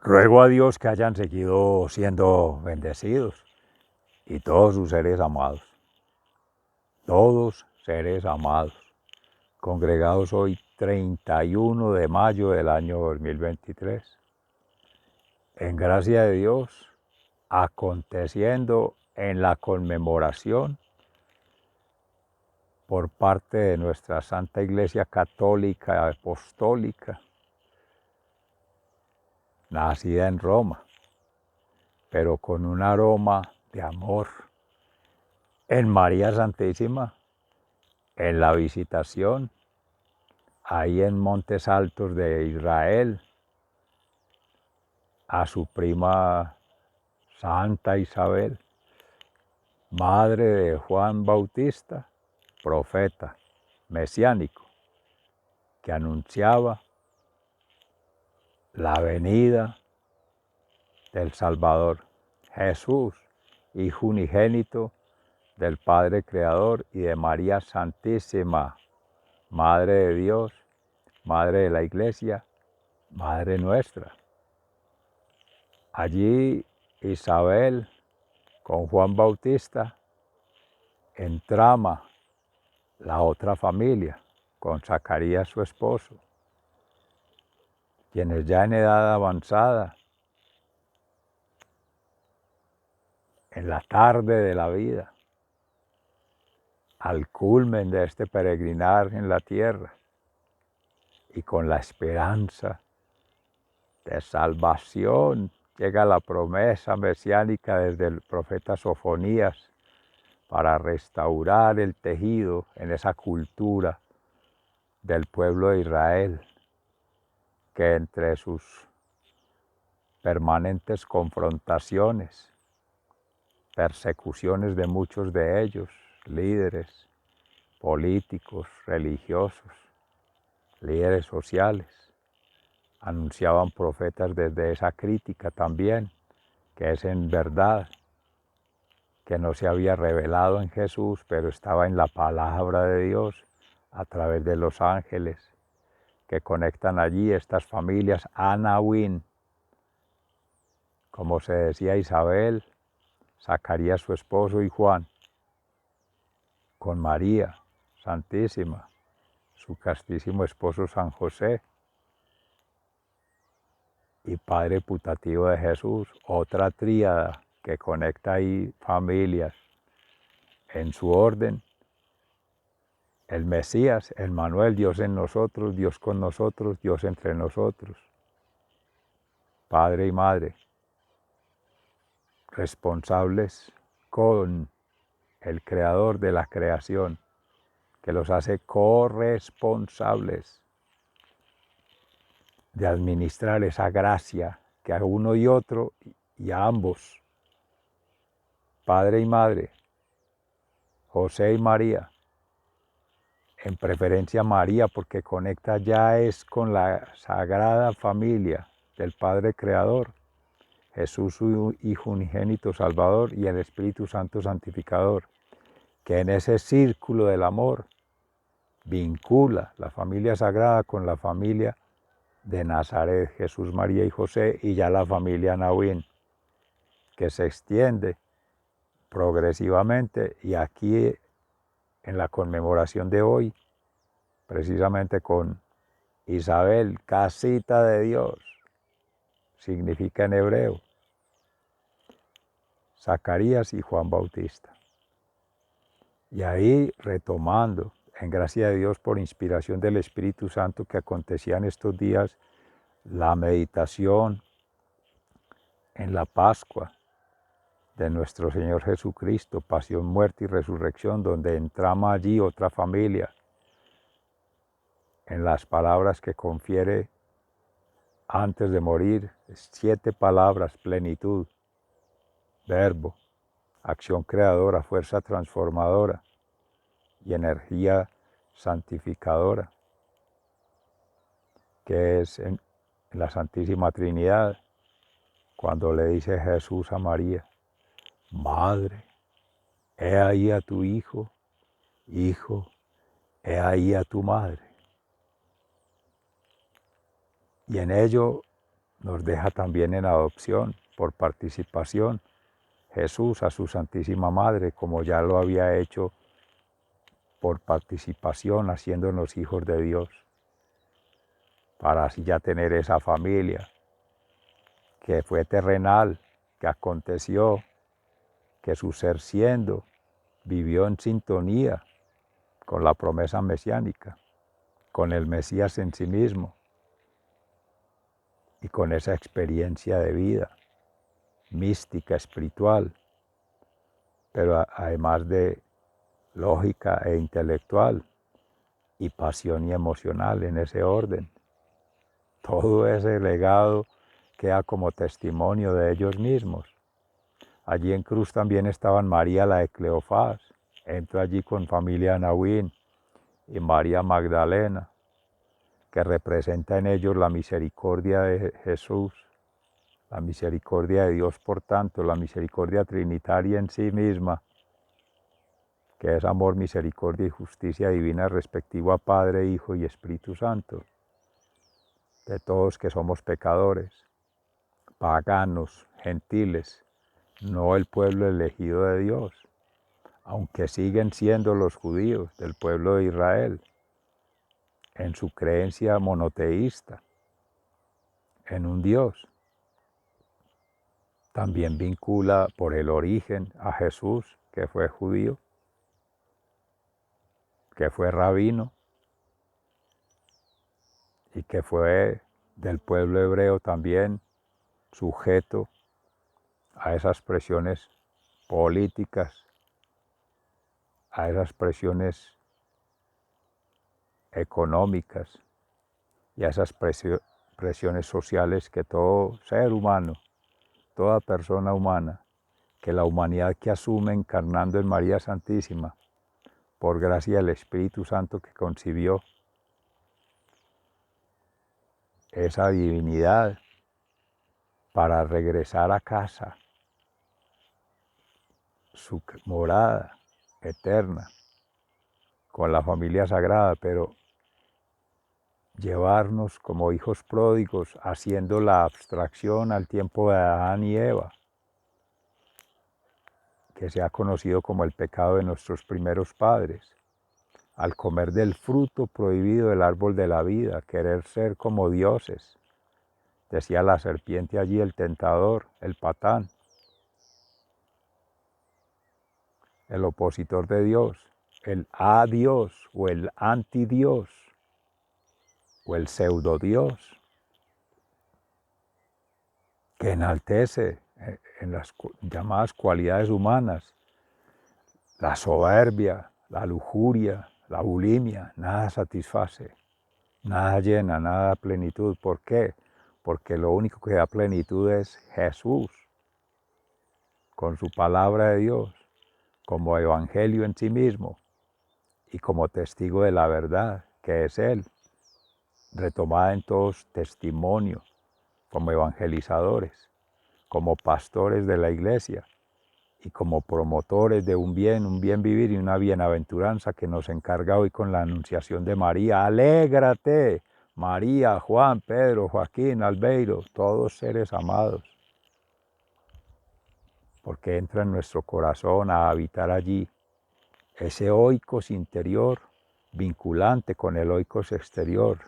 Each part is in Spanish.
Ruego a Dios que hayan seguido siendo bendecidos y todos sus seres amados, congregados hoy 31 de mayo del año 2023. En gracia de Dios, aconteciendo en la conmemoración por parte de nuestra Santa Iglesia Católica Apostólica, nacida en Roma, pero con un aroma de amor en María Santísima, en la Visitación, ahí en Montes Altos de Israel, a su prima Santa Isabel, madre de Juan Bautista, profeta mesiánico, que anunciaba la venida del Salvador, Jesús, Hijo unigénito del Padre Creador y de María Santísima, Madre de Dios, Madre de la Iglesia, Madre nuestra. Allí Isabel con Juan Bautista entrama la otra familia, con Zacarías su esposo, quienes ya en edad avanzada, en la tarde de la vida, al culmen de este peregrinar en la tierra y con la esperanza de salvación, llega la promesa mesiánica desde el profeta Sofonías para restaurar el tejido en esa cultura del pueblo de Israel, que entre sus permanentes confrontaciones, persecuciones de muchos de ellos, líderes políticos, religiosos, líderes sociales, anunciaban profetas desde esa crítica también, que es en verdad que no se había revelado en Jesús, pero estaba en la palabra de Dios a través de los ángeles que conectan allí estas familias Anahuín, como se decía Isabel, Zacarías su esposo y Juan, con María Santísima, su castísimo esposo San José, y Padre putativo de Jesús, otra tríada que conecta ahí familias en su orden, el Mesías, el Manuel, Dios en nosotros, Dios con nosotros, Dios entre nosotros, Padre y Madre, responsables con el Creador de la creación, que los hace corresponsables de administrar esa gracia que a uno y otro y a ambos, Padre y Madre, José y María, en preferencia María porque conecta ya es con la sagrada familia del Padre Creador, Jesús su Hijo unigénito Salvador y el Espíritu Santo Santificador, que en ese círculo del amor vincula la familia sagrada con la familia de Nazaret, Jesús, María y José, y ya la familia Nahuín, que se extiende progresivamente, y aquí en la conmemoración de hoy, precisamente con Isabel, casita de Dios, significa en hebreo, Zacarías y Juan Bautista. Y ahí retomando, en gracia de Dios por inspiración del Espíritu Santo que acontecía en estos días, la meditación en la Pascua de nuestro Señor Jesucristo, pasión, muerte y resurrección, donde entrama allí otra familia, en las palabras que confiere antes de morir, 7 palabras, plenitud, verbo, acción creadora, fuerza transformadora y energía santificadora, que es en la Santísima Trinidad, cuando le dice Jesús a María, Madre, he ahí a tu Hijo, Hijo, he ahí a tu Madre. Y en ello nos deja también en adopción por participación Jesús a su Santísima Madre, como ya lo había hecho por participación, haciéndonos hijos de Dios, para así ya tener esa familia que fue terrenal, que aconteció, que su ser siendo vivió en sintonía con la promesa mesiánica, con el Mesías en sí mismo y con esa experiencia de vida mística, espiritual, pero además de lógica e intelectual y pasión y emocional en ese orden. Todo ese legado queda como testimonio de ellos mismos. Allí en Cruz también estaban María la de Cleofás, entró allí con familia Nahuín, y María Magdalena, que representa en ellos la misericordia de Jesús, la misericordia de Dios, por tanto, la misericordia trinitaria en sí misma, que es amor, misericordia y justicia divina respectivo a Padre, Hijo y Espíritu Santo, de todos que somos pecadores, paganos, gentiles, no el pueblo elegido de Dios, aunque siguen siendo los judíos del pueblo de Israel, en su creencia monoteísta, en un Dios. También vincula por el origen a Jesús, que fue judío, que fue rabino y que fue del pueblo hebreo también sujeto a esas presiones políticas, a esas presiones económicas y a esas presiones sociales que todo ser humano, toda persona humana, que la humanidad que asume encarnando en María Santísima, por gracia del Espíritu Santo que concibió esa divinidad para regresar a casa, su morada eterna, con la familia sagrada, pero llevarnos como hijos pródigos, haciendo la abstracción al tiempo de Adán y Eva, que se ha conocido como el pecado de nuestros primeros padres, al comer del fruto prohibido del árbol de la vida, querer ser como dioses, decía la serpiente allí, el tentador, el patán, el opositor de Dios, el a-Dios o el anti-Dios o el pseudo-Dios, que enaltece en las llamadas cualidades humanas la soberbia, la lujuria, la bulimia. Nada satisface, nada llena, nada da plenitud. ¿Por qué? Porque lo único que da plenitud es Jesús, con su palabra de Dios, como evangelio en sí mismo y como testigo de la verdad, que es Él, retomada en todos testimonio, como evangelizadores, como pastores de la iglesia y como promotores de un bien vivir y una bienaventuranza que nos encarga hoy con la anunciación de María. Alégrate, María, Juan, Pedro, Joaquín, Albeiro, todos seres amados, porque entra en nuestro corazón a habitar allí ese oikos interior vinculante con el oikos exterior,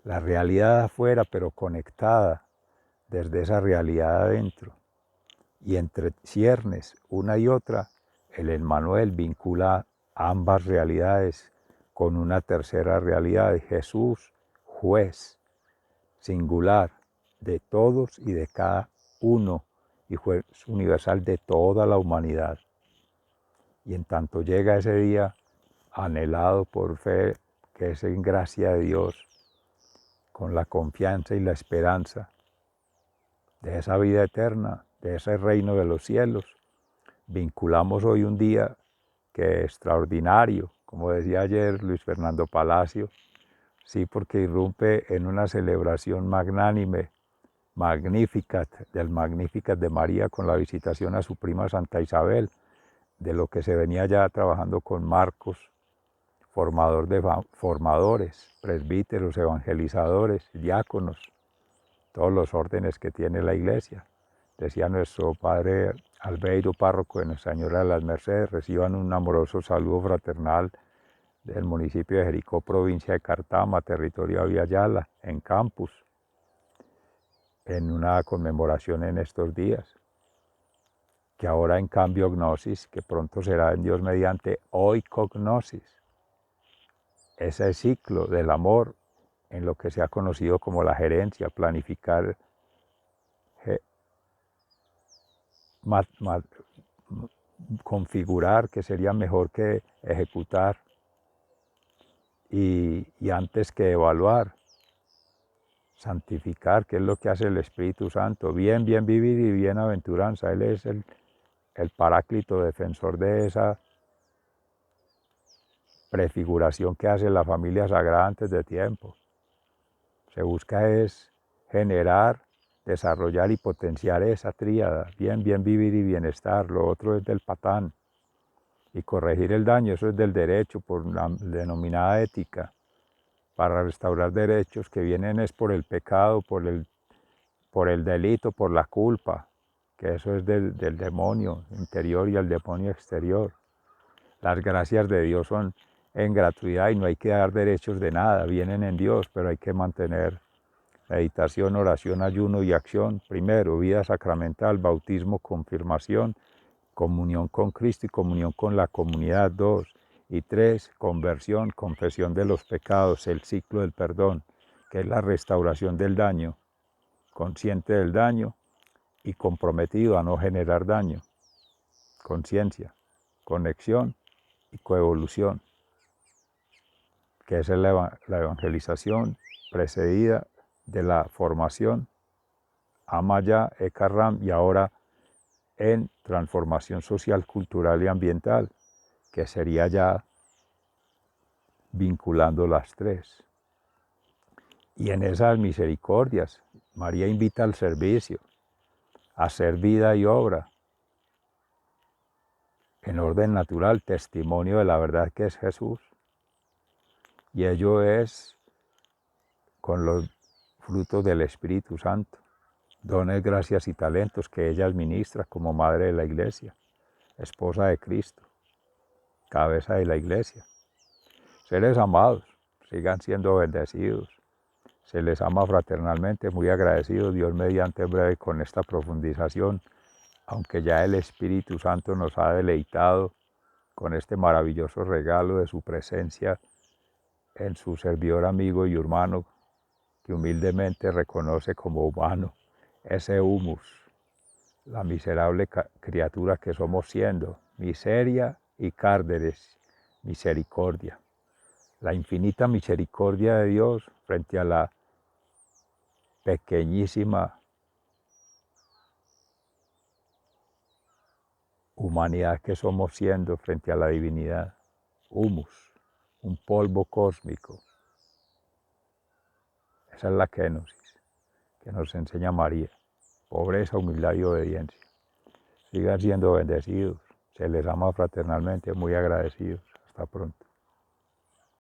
la realidad afuera pero conectada desde esa realidad adentro. Y entre ciernes una y otra, el Emmanuel vincula ambas realidades con una tercera realidad de Jesús, juez singular de todos y de cada uno, y juez universal de toda la humanidad. Y en tanto llega ese día anhelado por fe, que es en gracia de Dios, con la confianza y la esperanza de esa vida eterna, de ese reino de los cielos, vinculamos hoy un día que es extraordinario, como decía ayer Luis Fernando Palacio, sí, porque irrumpe en una celebración magnánime, Magnificat, del Magnificat de María, con la visitación a su prima Santa Isabel, de lo que se venía ya trabajando con Marcos, formador de formadores, presbíteros, evangelizadores, diáconos, todos los órdenes que tiene la iglesia. Decía nuestro padre Albeiro, párroco de Nuestra Señora de las Mercedes, reciban un amoroso saludo fraternal del municipio de Jericó, provincia de Cartama, territorio de Aviala, en Campus, en una conmemoración en estos días, que ahora en cambio Gnosis, que pronto será en Dios mediante Oikognosis, ese ciclo del amor en lo que se ha conocido como la gerencia, planificar, configurar, que sería mejor que ejecutar, y antes que evaluar, santificar, que es lo que hace el Espíritu Santo, bien vivir y bienaventuranza. Él es el paráclito defensor de esa prefiguración que hace la familia sagrada antes de tiempo. Se busca es generar, desarrollar y potenciar esa tríada, bien vivir y bienestar. Lo otro es del patán. Y corregir el daño, eso es del derecho, por la denominada ética, para restaurar derechos que vienen es por el pecado, por el delito, por la culpa, que eso es del demonio interior y el demonio exterior. Las gracias de Dios son en gratuidad y no hay que dar derechos de nada, vienen en Dios, pero hay que mantener meditación, oración, ayuno y acción. Primero, vida sacramental, bautismo, confirmación, comunión con Cristo y comunión con la comunidad. 2. Y 3, conversión, confesión de los pecados, el ciclo del perdón, que es la restauración del daño, consciente del daño y comprometido a no generar daño. Conciencia, conexión y coevolución, que esa es la evangelización precedida de la formación, Amaya, Ekaram, y ahora en transformación social, cultural y ambiental, que sería ya vinculando las tres. Y en esas misericordias, María invita al servicio, a hacer vida y obra, en orden natural, testimonio de la verdad que es Jesús. Y ello es con los frutos del Espíritu Santo, dones, gracias y talentos que ella administra como madre de la iglesia, esposa de Cristo, cabeza de la iglesia. Seres amados, sigan siendo bendecidos. Se les ama fraternalmente, muy agradecidos, Dios mediante breve con esta profundización, aunque ya el Espíritu Santo nos ha deleitado con este maravilloso regalo de su presencia en su servidor, amigo y hermano, que humildemente reconoce como humano ese humus, la miserable criatura que somos siendo, miseria y cárderes, misericordia. La infinita misericordia de Dios frente a la pequeñísima humanidad que somos siendo frente a la divinidad. Humus, un polvo cósmico. Esa es la kenosis que nos enseña María. Pobreza, humildad y obediencia. Sigan siendo bendecidos. Se les ama fraternalmente, muy agradecidos. Hasta pronto.